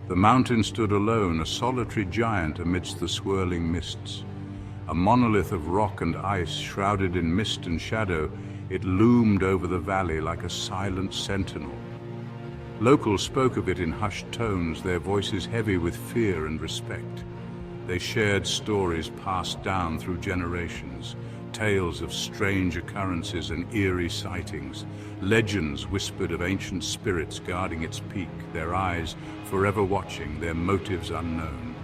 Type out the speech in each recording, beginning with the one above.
The mountain stood alone, a solitary giant amidst the swirling mists. A monolith of rock and ice, shrouded in mist and shadow, it loomed over the valley like a silent sentinel. Locals spoke of it in hushed tones, their voices heavy with fear and respect. They shared stories passed down through generations, tales of strange occurrences and eerie sightings, legends whispered of ancient spirits guarding its peak, their eyes forever watching, their motives unknown.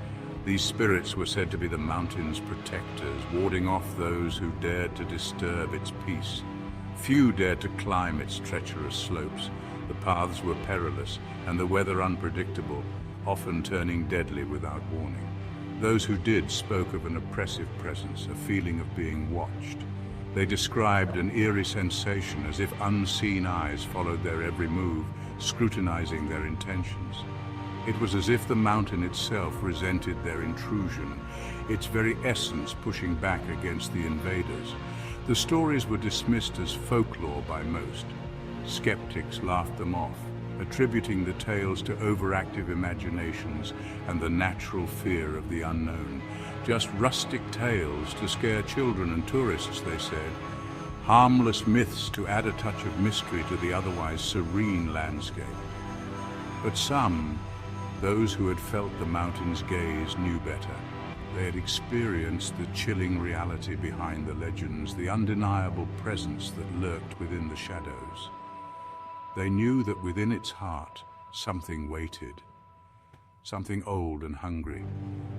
These spirits were said to be the mountain's protectors, warding off those who dared to disturb its peace. Few dared to climb its treacherous slopes. The paths were perilous and the weather unpredictable, often turning deadly without warning. Those who did spoke of an oppressive presence, a feeling of being watched. They described an eerie sensation as if unseen eyes followed their every move, scrutinizing their intentions. It was as if the mountain itself resented their intrusion, its very essence pushing back against the invaders. The stories were dismissed as folklore by most. Skeptics laughed them off, attributing the tales to overactive imaginations and the natural fear of the unknown. Just rustic tales to scare children and tourists, they said. Harmless myths to add a touch of mystery to the otherwise serene landscape. But some, those who had felt the mountain's gaze, knew better. They had experienced the chilling reality behind the legends, the undeniable presence that lurked within the shadows. They knew that within its heart, something waited. Something old and hungry.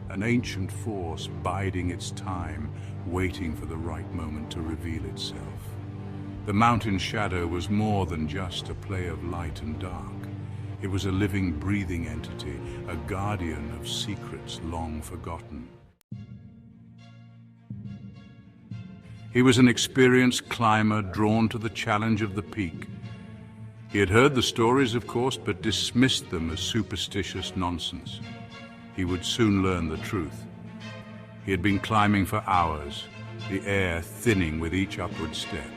An ancient force biding its time, waiting for the right moment to reveal itself. The mountain's shadow was more than just a play of light and dark. It was a living, breathing entity, a guardian of secrets long forgotten. He was an experienced climber drawn to the challenge of the peak. He had heard the stories, of course, but dismissed them as superstitious nonsense. He would soon learn the truth. He had been climbing for hours, the air thinning with each upward step.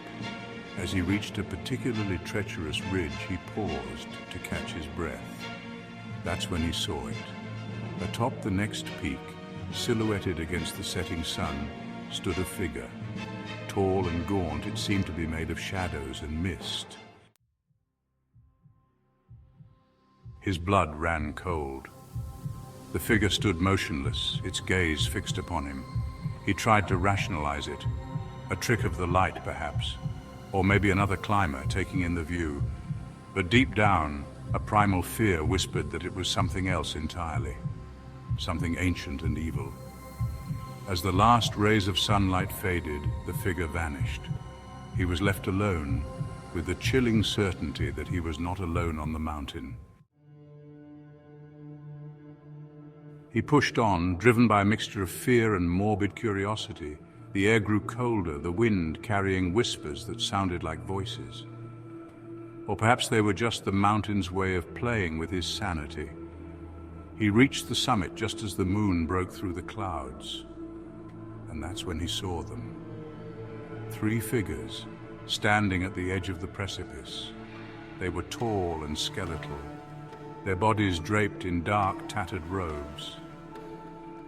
As he reached a particularly treacherous ridge, he paused to catch his breath. That's when he saw it. Atop the next peak, silhouetted against the setting sun, stood a figure. Tall and gaunt, it seemed to be made of shadows and mist. His blood ran cold. The figure stood motionless, its gaze fixed upon him. He tried to rationalize it. A trick of the light, perhaps. Or maybe another climber taking in the view. But deep down, a primal fear whispered that it was something else entirely. Something ancient and evil. As the last rays of sunlight faded, the figure vanished. He was left alone, with the chilling certainty that he was not alone on the mountain. He pushed on, driven by a mixture of fear and morbid curiosity. The air grew colder, the wind carrying whispers that sounded like voices. Or perhaps they were just the mountain's way of playing with his sanity. He reached the summit just as the moon broke through the clouds. And that's when he saw them. 3 figures, standing at the edge of the precipice. They were tall and skeletal, their bodies draped in dark, tattered robes.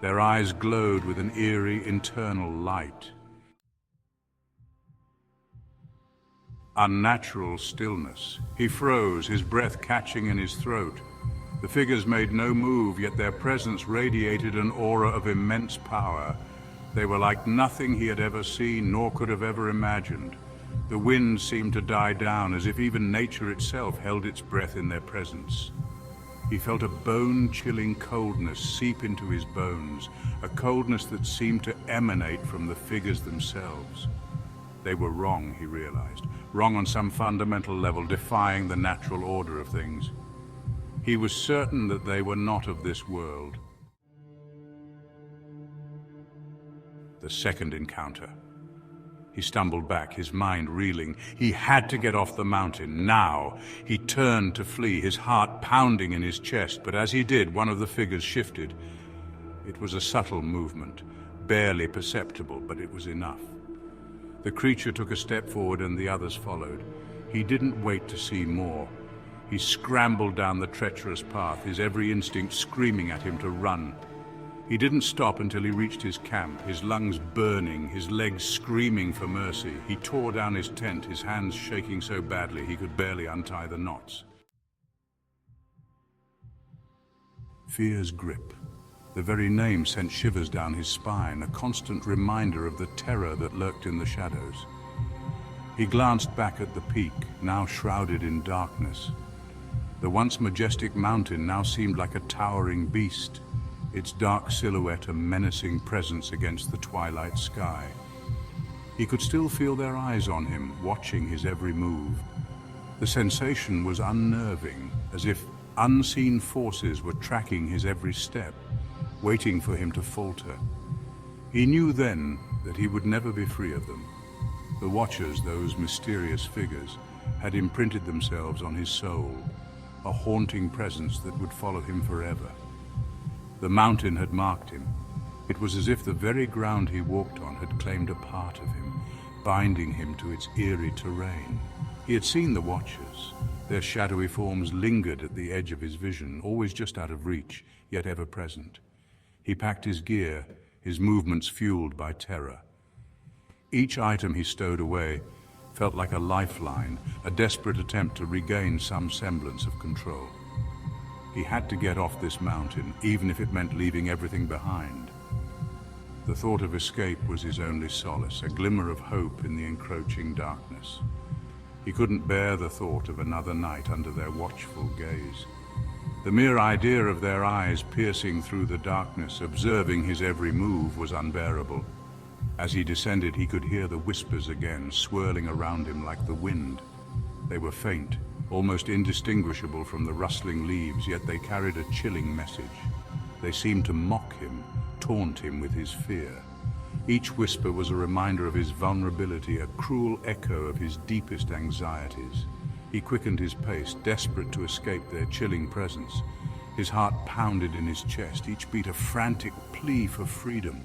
Their eyes glowed with an eerie, internal light. Unnatural stillness. He froze, his breath catching in his throat. The figures made no move, yet their presence radiated an aura of immense power. They were like nothing he had ever seen, nor could have ever imagined. The wind seemed to die down, as if even nature itself held its breath in their presence. He felt a bone-chilling coldness seep into his bones, a coldness that seemed to emanate from the figures themselves. They were wrong, he realized, wrong on some fundamental level, defying the natural order of things. He was certain that they were not of this world. The second encounter. He stumbled back, his mind reeling. He had to get off the mountain, now. He turned to flee, his heart pounding in his chest, but as he did, one of the figures shifted. It was a subtle movement, barely perceptible, but it was enough. The creature took a step forward and the others followed. He didn't wait to see more. He scrambled down the treacherous path, his every instinct screaming at him to run. He didn't stop until he reached his camp, his lungs burning, his legs screaming for mercy. He tore down his tent, his hands shaking so badly he could barely untie the knots. Fear's grip. The very name sent shivers down his spine, a constant reminder of the terror that lurked in the shadows. He glanced back at the peak, now shrouded in darkness. The once majestic mountain now seemed like a towering beast, its dark silhouette a menacing presence against the twilight sky. He could still feel their eyes on him, watching his every move. The sensation was unnerving, as if unseen forces were tracking his every step, waiting for him to falter. He knew then that he would never be free of them. The Watchers, those mysterious figures, had imprinted themselves on his soul, a haunting presence that would follow him forever. The mountain had marked him. It was as if the very ground he walked on had claimed a part of him, binding him to its eerie terrain. He had seen the Watchers. Their shadowy forms lingered at the edge of his vision, always just out of reach, yet ever present. He packed his gear, his movements fueled by terror. Each item he stowed away felt like a lifeline, a desperate attempt to regain some semblance of control. He had to get off this mountain, even if it meant leaving everything behind. The thought of escape was his only solace, a glimmer of hope in the encroaching darkness. He couldn't bear the thought of another night under their watchful gaze. The mere idea of their eyes piercing through the darkness, observing his every move, was unbearable. As he descended, he could hear the whispers again, swirling around him like the wind. They were faint, almost indistinguishable from the rustling leaves, yet they carried a chilling message. They seemed to mock him, taunt him with his fear. Each whisper was a reminder of his vulnerability, a cruel echo of his deepest anxieties. He quickened his pace, desperate to escape their chilling presence. His heart pounded in his chest, each beat a frantic plea for freedom.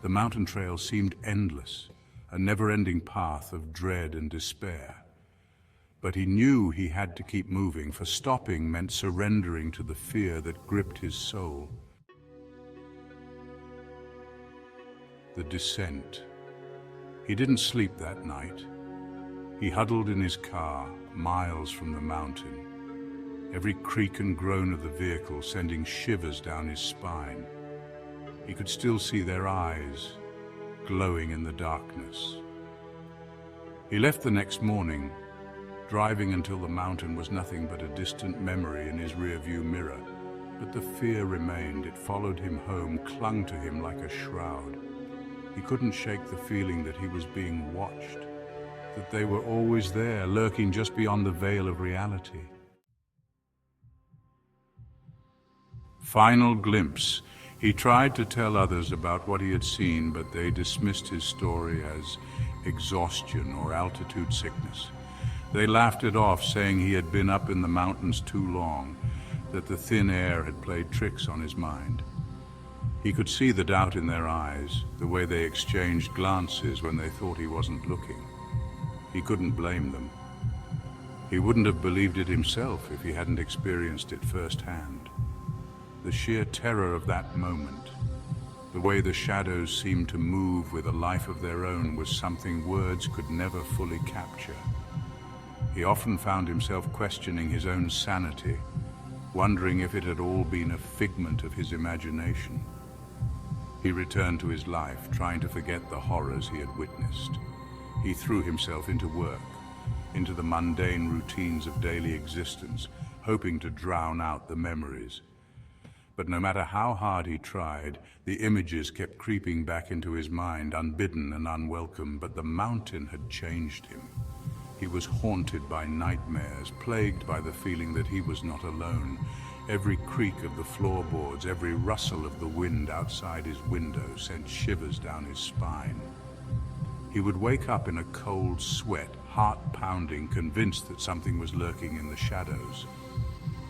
The mountain trail seemed endless, a never-ending path of dread and despair. But he knew he had to keep moving, for stopping meant surrendering to the fear that gripped his soul. The descent. He didn't sleep that night. He huddled in his car, miles from the mountain, every creak and groan of the vehicle sending shivers down his spine. He could still see their eyes, glowing in the darkness. He left the next morning, driving until the mountain was nothing but a distant memory in his rearview mirror. But the fear remained. It followed him home, clung to him like a shroud. He couldn't shake the feeling that he was being watched, that they were always there, lurking just beyond the veil of reality. Final glimpse. He tried to tell others about what he had seen, but they dismissed his story as exhaustion or altitude sickness. They laughed it off, saying he had been up in the mountains too long, that the thin air had played tricks on his mind. He could see the doubt in their eyes, the way they exchanged glances when they thought he wasn't looking. He couldn't blame them. He wouldn't have believed it himself if he hadn't experienced it firsthand. The sheer terror of that moment, the way the shadows seemed to move with a life of their own, was something words could never fully capture. He often found himself questioning his own sanity, wondering if it had all been a figment of his imagination. He returned to his life, trying to forget the horrors he had witnessed. He threw himself into work, into the mundane routines of daily existence, hoping to drown out the memories. But no matter how hard he tried, the images kept creeping back into his mind, unbidden and unwelcome. But the mountain had changed him. He was haunted by nightmares, plagued by the feeling that he was not alone. Every creak of the floorboards, every rustle of the wind outside his window sent shivers down his spine. He would wake up in a cold sweat, heart pounding, convinced that something was lurking in the shadows.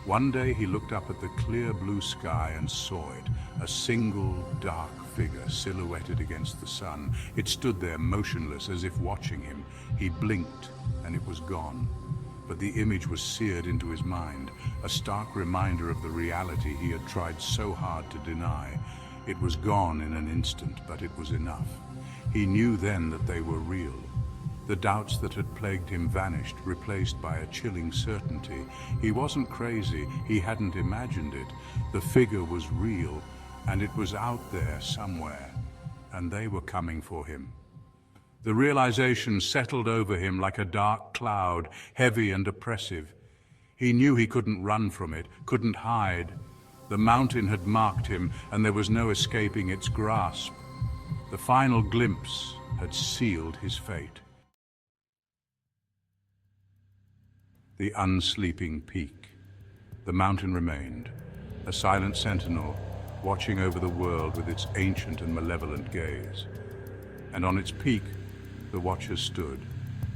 One day he looked up at the clear blue sky and saw it, a single dark figure silhouetted against the sun. It stood there motionless, as if watching him. He blinked and it was gone. but the image was seared into his mind, a stark reminder of the reality he had tried so hard to deny. It was gone in an instant, but it was enough. He knew then that they were real. The doubts that had plagued him vanished, replaced by a chilling certainty. He wasn't crazy, he hadn't imagined it. The figure was real, and it was out there somewhere, and they were coming for him. The realization settled over him like a dark cloud, heavy and oppressive. He knew he couldn't run from it, couldn't hide. The mountain had marked him, and there was no escaping its grasp. The final glimpse had sealed his fate. The unsleeping peak. The mountain remained, a silent sentinel, watching over the world with its ancient and malevolent gaze. And on its peak, the watchers stood,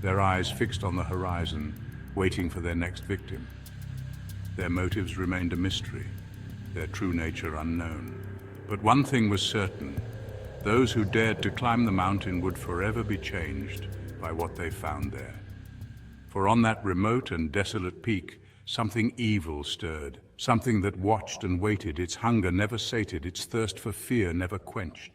their eyes fixed on the horizon, waiting for their next victim. Their motives remained a mystery, their true nature unknown. But one thing was certain: those who dared to climb the mountain would forever be changed by what they found there. For on that remote and desolate peak, something evil stirred, something that watched and waited, its hunger never sated, its thirst for fear never quenched.